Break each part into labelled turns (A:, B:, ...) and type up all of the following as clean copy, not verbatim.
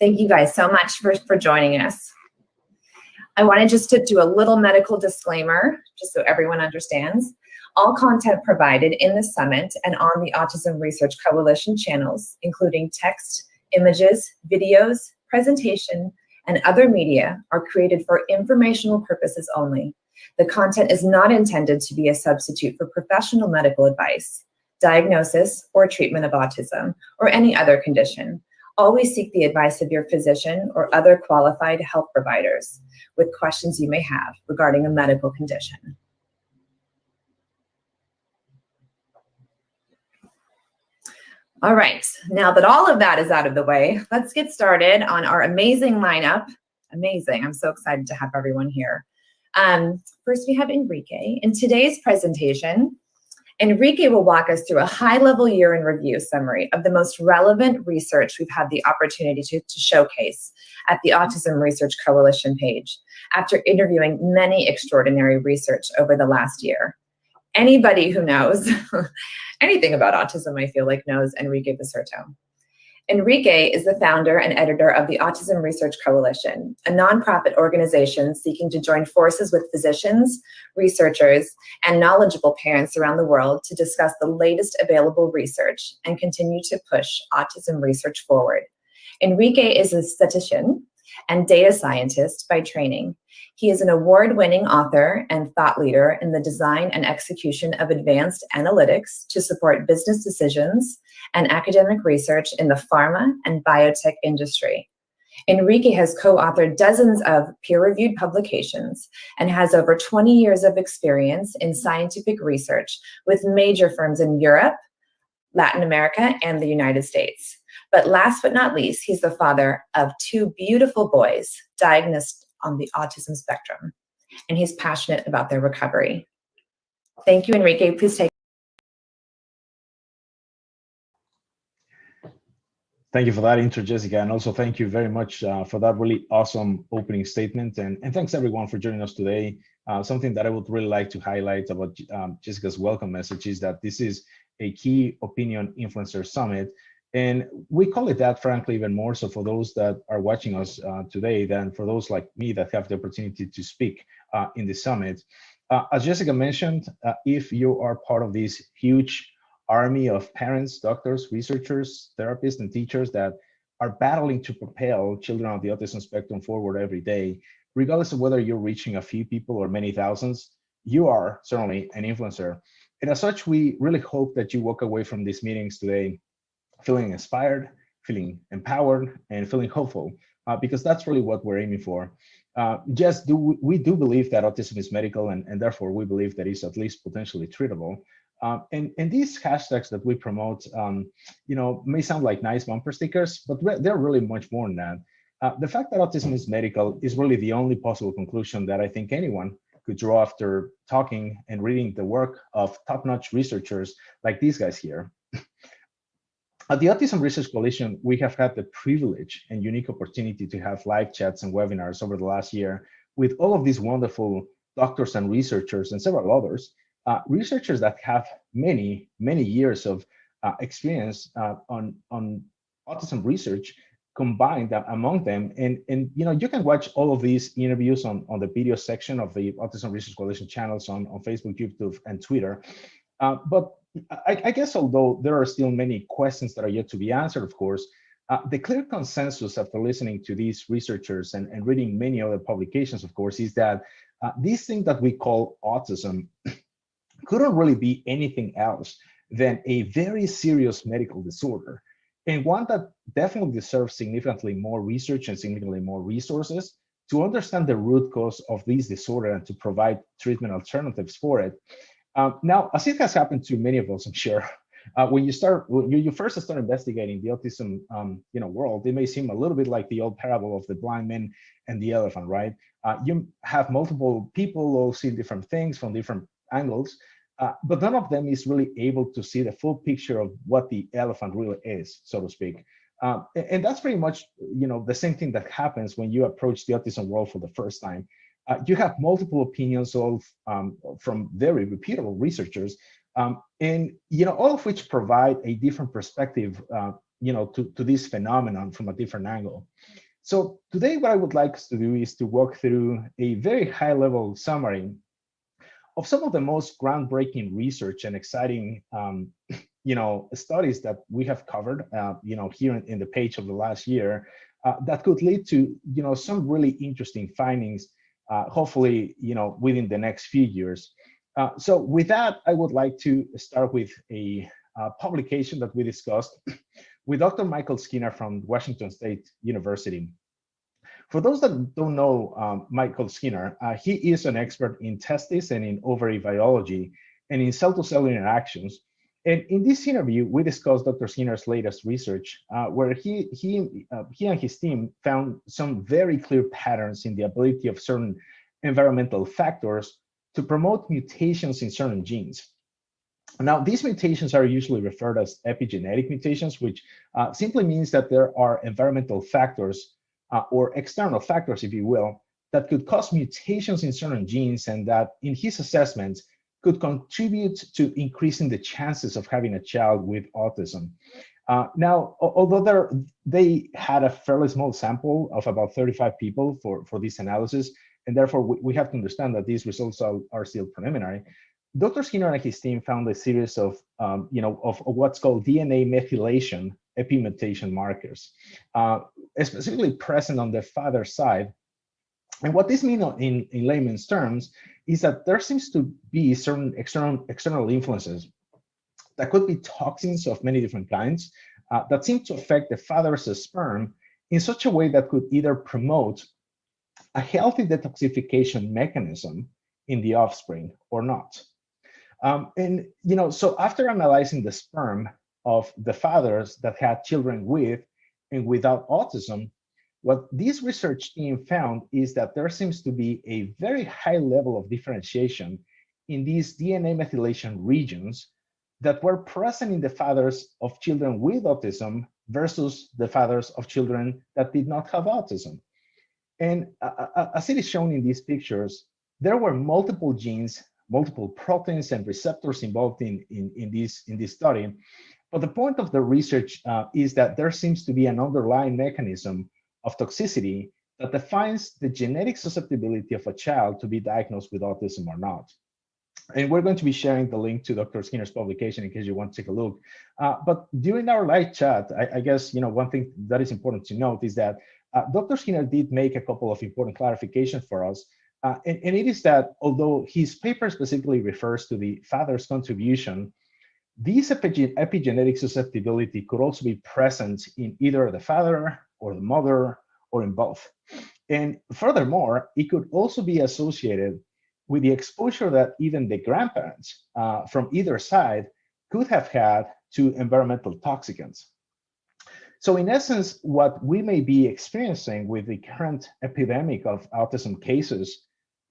A: Thank you guys so much for joining us. I wanted just to do a little medical disclaimer, just so everyone understands. All content provided in the summit and on the Autism Research Coalition channels, including text, images, videos, presentation, and other media, are created for informational purposes only. The content is not intended to be a substitute for professional medical advice, diagnosis, or treatment of autism, or any other condition. Always seek the advice of your physician or other qualified health providers with questions you may have regarding a medical condition. All right, now that all of that is out of the way, let's get started on our amazing lineup. Amazing, I'm so excited to have everyone here. First, we have Enrique. In today's presentation, Enrique will walk us through a high-level year in review summary of the most relevant research we've had the opportunity to showcase at the Autism Research Coalition page after interviewing many extraordinary research over the last year. Anybody who knows anything about autism, I feel like, knows Enrique Basurto. Enrique is the founder and editor of the Autism Research Coalition, a nonprofit organization seeking to join forces with physicians, researchers, and knowledgeable parents around the world to discuss the latest available research and continue to push autism research forward. Enrique is a statistician and data scientist by training. He is an award-winning author and thought leader in the design and execution of advanced analytics to support business decisions and academic research in the pharma and biotech industry. Enrique has co-authored dozens of peer-reviewed publications and has over 20 years of experience in scientific research with major firms in Europe, Latin America, and the United States. But last but not least, he's the father of 2 beautiful boys diagnosed on the autism spectrum, and he's passionate about their recovery. Thank you, Enrique. Please take.
B: Thank you for that intro, Jessica, and also thank you very much for that really awesome opening statement. And thanks everyone for joining us today. Something that I would really like to highlight about Jessica's welcome message is that this is a key opinion influencer summit. And we call it that, frankly, even more so for those that are watching us today than for those like me that have the opportunity to speak in the summit. As Jessica mentioned, if you are part of this huge army of parents, doctors, researchers, therapists, and teachers that are battling to propel children on the autism spectrum forward every day, regardless of whether you're reaching a few people or many thousands, you are certainly an influencer. And as such, we really hope that you walk away from these meetings today feeling inspired, feeling empowered, and feeling hopeful, because that's really what we're aiming for. We do believe that autism is medical, and therefore we believe that it's at least potentially treatable. And these hashtags that we promote, may sound like nice bumper stickers, but they're really much more than that. The fact that autism is medical is really the only possible conclusion that I think anyone could draw after talking and reading the work of top-notch researchers like these guys here. At the Autism Research Coalition, we have had the privilege and unique opportunity to have live chats and webinars over the last year with all of these wonderful doctors and researchers and several others, researchers that have many, many years of experience on autism research combined among them. And you can watch all of these interviews on the video section of the Autism Research Coalition channels on Facebook, YouTube, and Twitter. But I guess although there are still many questions that are yet to be answered, of course, the clear consensus after listening to these researchers and reading many other publications, of course, is that this thing that we call autism couldn't really be anything else than a very serious medical disorder, and one that definitely deserves significantly more research and significantly more resources to understand the root cause of this disorder and to provide treatment alternatives for it. Now, as it has happened to many of us, I'm sure, when you first start investigating the autism world, it may seem a little bit like the old parable of the blind man and the elephant, right? You have multiple people all seeing different things from different angles, but none of them is really able to see the full picture of what the elephant really is, so to speak. And that's pretty much the same thing that happens when you approach the autism world for the first time. You have multiple opinions from very reputable researchers, and all of which provide a different perspective to this phenomenon from a different angle. So today, what I would like us to do is to walk through a very high-level summary of some of the most groundbreaking research and exciting, studies that we have covered, here in the page of the last year, that could lead to, some really interesting findings, hopefully, within the next few years. So with that, I would like to start with a publication that we discussed with Dr. Michael Skinner from Washington State University. For those that don't know Michael Skinner, he is an expert in testis and in ovary biology and in cell-to-cell interactions. And in this interview, we discussed Dr. Skinner's latest research, where he and his team found some very clear patterns in the ability of certain environmental factors to promote mutations in certain genes. Now, these mutations are usually referred as epigenetic mutations, which simply means that there are environmental factors or external factors, if you will, that could cause mutations in certain genes and that, in his assessments, could contribute to increasing the chances of having a child with autism. Now, although they had a fairly small sample of about 35 people for this analysis, and therefore we have to understand that these results are still preliminary, Dr. Skinner and his team found a series of what's called DNA methylation epimutation markers, specifically present on the father's side. And what this means in layman's terms is that there seems to be certain external influences that could be toxins of many different kinds that seem to affect the father's sperm in such a way that could either promote a healthy detoxification mechanism in the offspring or not. So after analyzing the sperm of the fathers that had children with and without autism, what this research team found is that there seems to be a very high level of differentiation in these DNA methylation regions that were present in the fathers of children with autism versus the fathers of children that did not have autism. And as it is shown in these pictures, there were multiple genes, multiple proteins and receptors involved in this study. But the point of the research is that there seems to be an underlying mechanism of toxicity that defines the genetic susceptibility of a child to be diagnosed with autism or not. And we're going to be sharing the link to Dr. Skinner's publication in case you want to take a look. But during our live chat, I guess one thing that is important to note is that Dr. Skinner did make a couple of important clarifications for us. And it is that although his paper specifically refers to the father's contribution, this epigenetic susceptibility could also be present in either the father or the mother or in both. And furthermore, it could also be associated with the exposure that even the grandparents from either side could have had to environmental toxicants. So in essence, what we may be experiencing with the current epidemic of autism cases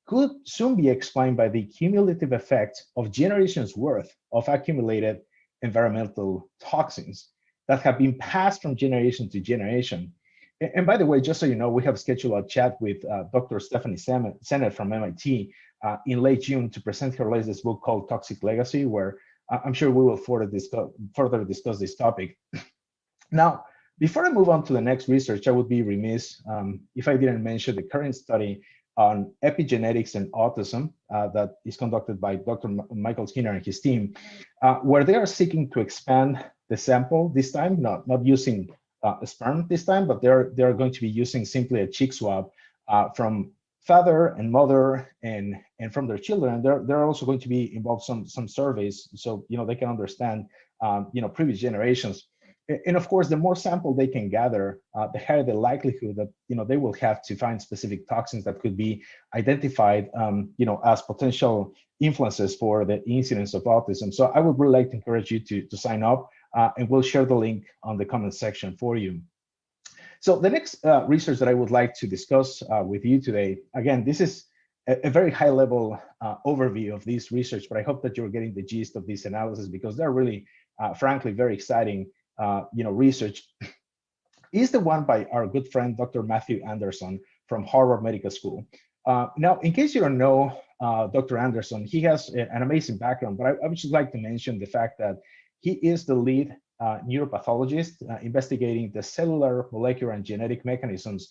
B: could soon be explained by the cumulative effect of generations worth of accumulated environmental toxins that have been passed from generation to generation. And by the way, just so you know, we have scheduled a chat with Dr. Stephanie Sennett from MIT in late June to present her latest book called Toxic Legacy, where I'm sure we will further discuss this topic. Now, before I move on to the next research, I would be remiss if I didn't mention the current study on epigenetics and autism that is conducted by Dr. Michael Skinner and his team, where they are seeking to expand the sample this time, not using sperm this time, but they're going to be using simply a cheek swab from father and mother and from their children. They're also going to be involved some surveys, so they can understand previous generations. And of course, the more sample they can gather, the higher the likelihood that they will have to find specific toxins that could be identified, as potential influences for the incidence of autism. So I would really like to encourage you to sign up, and we'll share the link on the comment section for you. So the next research that I would like to discuss with you today, again, this is a very high-level overview of this research, but I hope that you're getting the gist of this analysis because they're really, frankly, very exciting. Research is the one by our good friend, Dr. Matthew Anderson from Harvard Medical School. Now, in case you don't know Dr. Anderson, he has an amazing background, but I would just like to mention the fact that he is the lead neuropathologist investigating the cellular, molecular, and genetic mechanisms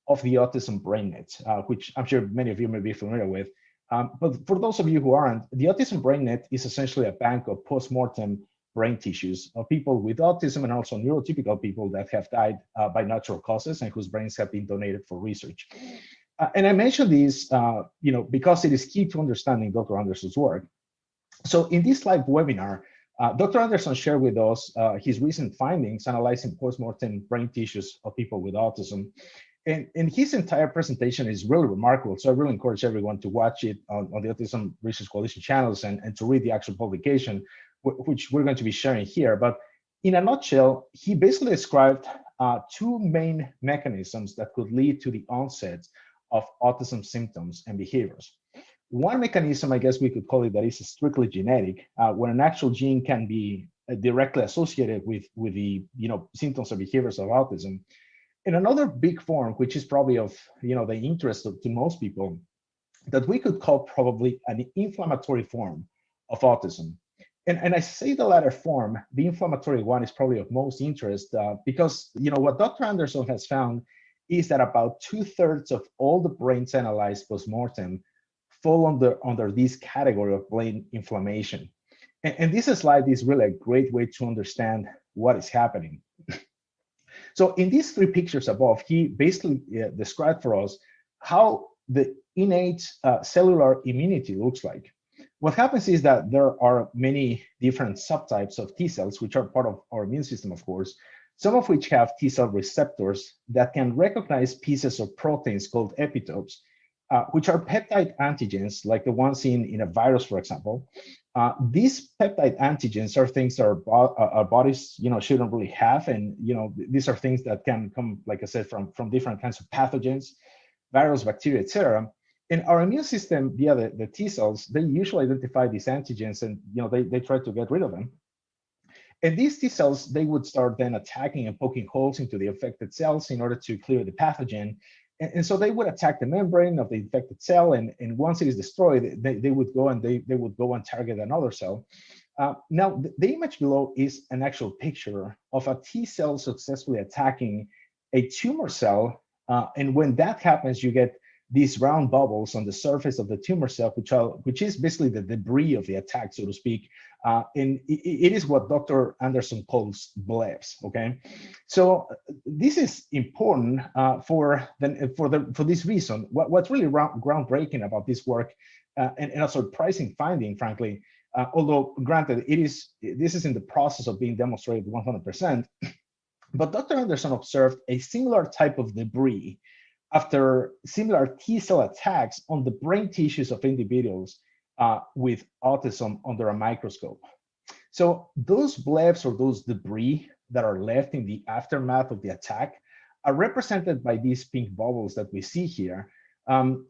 B: of the autism brain net, which I'm sure many of you may be familiar with. But for those of you who aren't, the autism brain net is essentially a bank of post-mortem brain tissues of people with autism and also neurotypical people that have died by natural causes and whose brains have been donated for research. And I mention this, because it is key to understanding Dr. Anderson's work. So in this live webinar, Dr. Anderson shared with us his recent findings analyzing post-mortem brain tissues of people with autism. And his entire presentation is really remarkable. So I really encourage everyone to watch it on the Autism Research Coalition channels and to read the actual publication, which we're going to be sharing here. But in a nutshell, he basically described two main mechanisms that could lead to the onset of autism symptoms and behaviors. One mechanism, I guess we could call it, that is strictly genetic, when an actual gene can be directly associated with the symptoms or behaviors of autism. And another big form, which is probably of the interest to most people, that we could call probably an inflammatory form of autism. And I say the latter form, the inflammatory one, is probably of most interest because what Dr. Anderson has found is that about 2/3 of all the brains analyzed post-mortem fall under this category of brain inflammation. And this slide is really a great way to understand what is happening. So in these three pictures above, he basically described for us how the innate cellular immunity looks like. What happens is that there are many different subtypes of T cells, which are part of our immune system, of course, some of which have T cell receptors that can recognize pieces of proteins called epitopes, which are peptide antigens, like the ones in a virus, for example. These peptide antigens are things that our bodies, shouldn't really have, and these are things that can come, like I said, from different kinds of pathogens, virus, bacteria, etc. And our immune system, via the T cells, they usually identify these antigens, and they try to get rid of them. And these T cells, they would start then attacking and poking holes into the affected cells in order to clear the pathogen. And so they would attack the membrane of the infected cell, and once it is destroyed, they would go and target another cell. Now, the image below is an actual picture of a T cell successfully attacking a tumor cell, and when that happens, you get these round bubbles on the surface of the tumor cell, which is basically the debris of the attack, so to speak. And it is what Dr. Anderson calls blebs. Okay, so this is important for this reason. What's really groundbreaking about this work, and a surprising finding, frankly, although granted this is in the process of being demonstrated 100%, but Dr. Anderson observed a similar type of debris after similar T cell attacks on the brain tissues of individuals with autism under a microscope. So those blebs, or those debris that are left in the aftermath of the attack, are represented by these pink bubbles that we see here. Of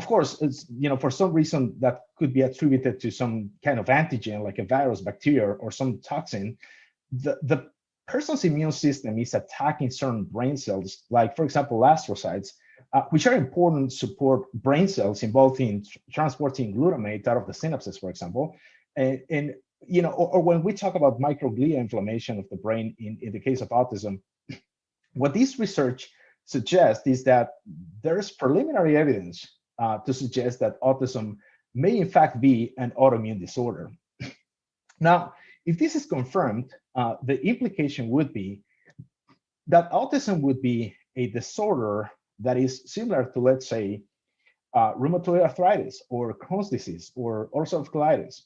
B: course, it's, for some reason that could be attributed to some kind of antigen, like a virus, bacteria, or some toxin. The person's immune system is attacking certain brain cells, like, for example, astrocytes, which are important to support brain cells involved in transporting glutamate out of the synapses, for example. Or when we talk about microglia inflammation of the brain in the case of autism, what this research suggests is that there's preliminary evidence to suggest that autism may in fact be an autoimmune disorder. Now, if this is confirmed, the implication would be that autism would be a disorder that is similar to, let's say, rheumatoid arthritis or Crohn's disease or ulcerative colitis,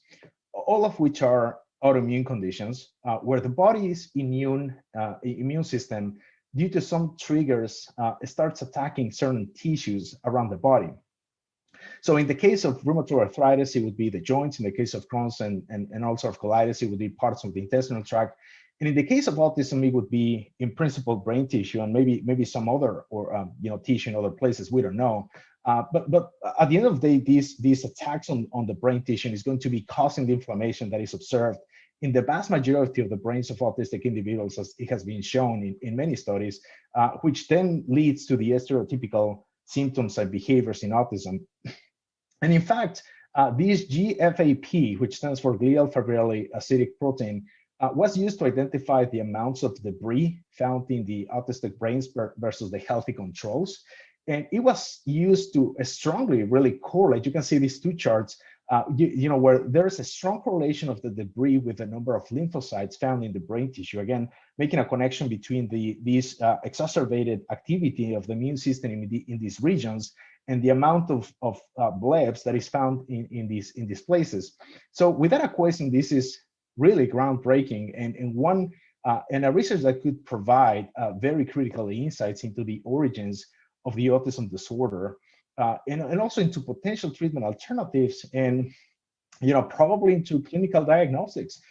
B: all of which are autoimmune conditions where the body's immune system, due to some triggers, starts attacking certain tissues around the body. So in the case of rheumatoid arthritis, it would be the joints. In the case of Crohn's and ulcerative colitis, it would be parts of the intestinal tract. And in the case of autism, it would be in principle brain tissue and maybe some other tissue in other places. We don't know. But at the end of the day, these attacks on the brain tissue is going to be causing the inflammation that is observed in the vast majority of the brains of autistic individuals, as it has been shown in many studies, which then leads to the stereotypical symptoms and behaviors in autism. And in fact, This GFAP, which stands for glial fibrillary acidic protein, was used to identify the amounts of debris found in the autistic brains versus the healthy controls. And it was used to strongly really correlate. You can see these two charts, where there's a strong correlation of the debris with the number of lymphocytes found in the brain tissue. Again, making a connection between these exacerbated activity of the immune system in these regions and the amount of blebs that is found in these places. So with that equation, this is really groundbreaking and a research that could provide very critical insights into the origins of the autism disorder, and also into potential treatment alternatives, and probably into clinical diagnostics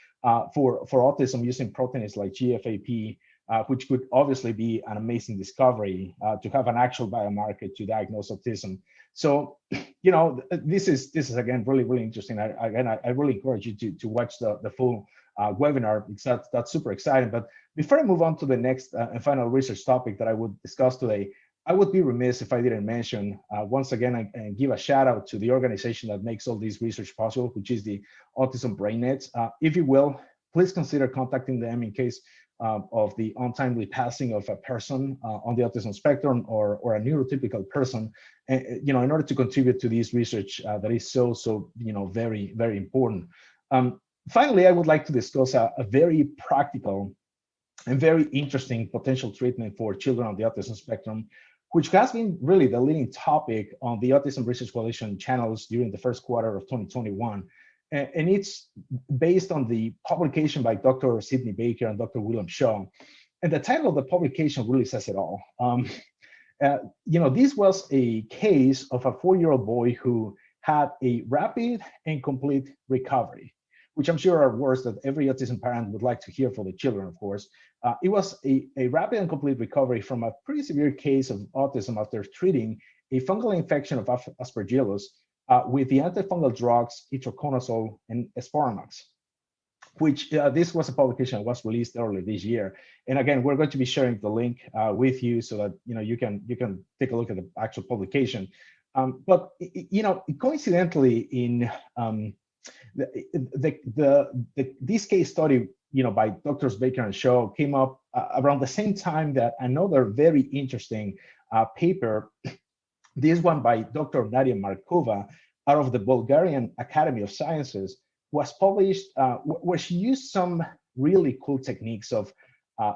B: for autism using proteins like GFAP, which could obviously be an amazing discovery to have an actual biomarker to diagnose autism. So, this is again really interesting. I really encourage you to watch the full webinar, because that's super exciting. But before I move on to the next and final research topic that I would discuss today, I would be remiss if I didn't mention once again and give a shout out to the organization that makes all this research possible, which is the Autism BrainNet. If you will, please consider contacting them in case of the untimely passing of a person on the autism spectrum or a neurotypical person, in order to contribute to this research that is so very important. Finally, I would like to discuss a very practical and very interesting potential treatment for children on the autism spectrum, which has been really the leading topic on the Autism Research Coalition channels during the first quarter of 2021. And it's based on the publication by Dr. Sidney Baker and Dr. William Shaw. And the title of the publication really says it all. This was a case of a 4-year-old boy who had a rapid and complete recovery, which I'm sure are words that every autism parent would like to hear for the children, of course. It was a rapid and complete recovery from a pretty severe case of autism after treating a fungal infection of Aspergillus with the antifungal drugs itraconazole and Esporomox, which this was a publication that was released earlier this year. And again, we're going to be sharing the link with you so that you can take a look at the actual publication. But coincidentally, in this case study, by Drs. Baker and Shaw came up around the same time that another very interesting paper, this one by Dr. Nadia Markova out of the Bulgarian Academy of Sciences, was published where she used some really cool techniques of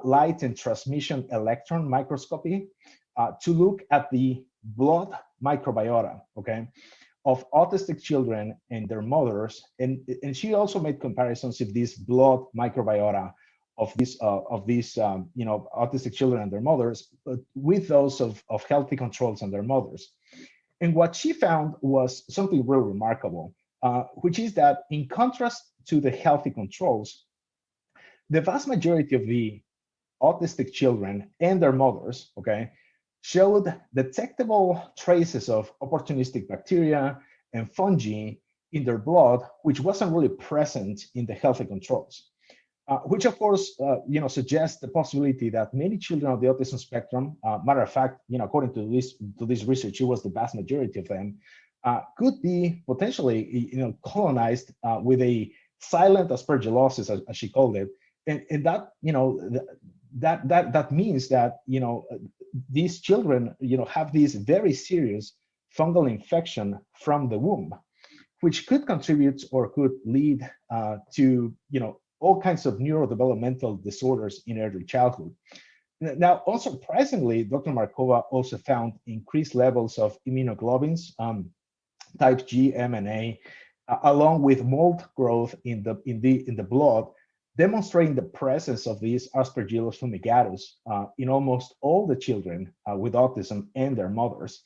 B: light and transmission electron microscopy to look at the blood microbiota, of autistic children and their mothers, and she also made comparisons of this blood microbiota of these autistic children and their mothers, but with those of healthy controls and their mothers. And what she found was something really remarkable, which is that in contrast to the healthy controls, the vast majority of the autistic children and their mothers, showed detectable traces of opportunistic bacteria and fungi in their blood, which wasn't really present in the healthy controls, which of course, suggests the possibility that many children of the autism spectrum, matter of fact, according to this research, it was the vast majority of them, could be potentially, colonized with a silent aspergillosis, as she called it, and that, that means that these children have this very serious fungal infection from the womb, which could contribute or could lead to all kinds of neurodevelopmental disorders in early childhood. Now, unsurprisingly, Dr. Markova also found increased levels of immunoglobulins, type G, M, and A, along with mold growth in the blood, demonstrating the presence of these Aspergillus fumigatus in almost all the children with autism and their mothers.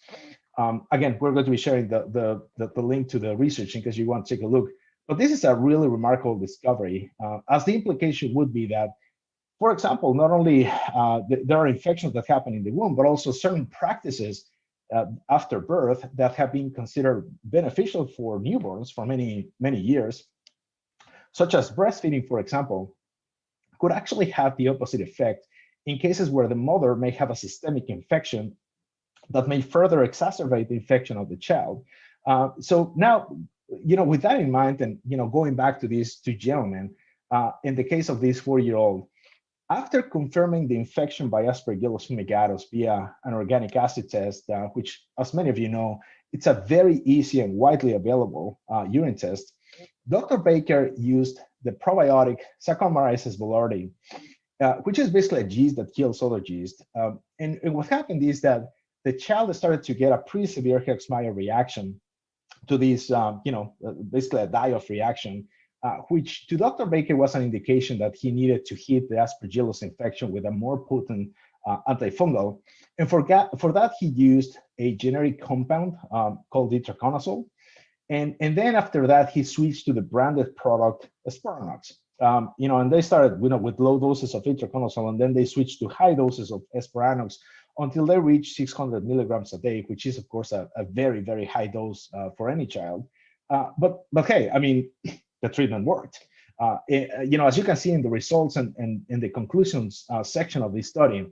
B: Again, we're going to be sharing the link to the research in case you want to take a look. But this is a really remarkable discovery, as the implication would be that, for example, not only there are infections that happen in the womb, but also certain practices after birth that have been considered beneficial for newborns for many years, such as breastfeeding, for example, could actually have the opposite effect in cases where the mother may have a systemic infection that may further exacerbate the infection of the child. So now, with that in mind, and going back to these two gentlemen, in the case of this 4-year-old, after confirming the infection by Aspergillus fumigatus via an organic acid test, which, as many of you know, it's a very easy and widely available urine test, Dr. Baker used the probiotic Saccharomyces boulardii, which is basically a yeast that kills other yeast. And what happened is that the child started to get a pretty severe Herxheimer reaction to this, basically a die-off reaction, which to Dr. Baker was an indication that he needed to hit the Aspergillus infection with a more potent antifungal. And for that, he used a generic compound called itraconazole. And then after that, he switched to the branded product Esperanox. And they started with low doses of itraconazole, and then they switched to high doses of Esperanox until they reached 600 milligrams a day, which is, of course, a very, very high dose for any child. But hey, I mean, the treatment worked. As you can see in the results and in the conclusions section of this study,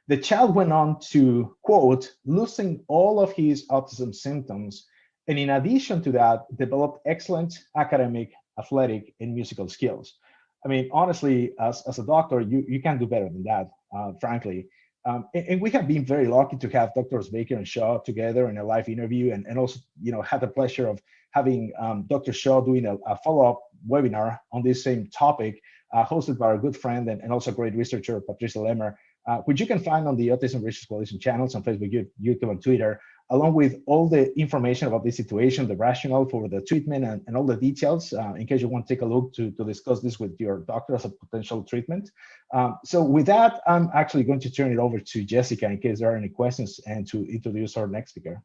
B: the child went on to, quote, losing all of his autism symptoms, and in addition to that, developed excellent academic, athletic, and musical skills. I mean, honestly, as a doctor, you can't do better than that, frankly. And we have been very lucky to have Drs. Baker and Shaw together in a live interview, and also, had the pleasure of having Dr. Shaw doing a follow-up webinar on this same topic, hosted by our good friend and also great researcher, Patricia Lemmer, which you can find on the Autism Research Coalition channels on Facebook, YouTube, and Twitter, along with all the information about this situation, the rationale for the treatment, and all the details, in case you want to take a look to discuss this with your doctor as a potential treatment. So with that, I'm actually going to turn it over to Jessica in case there are any questions, and to introduce our next speaker.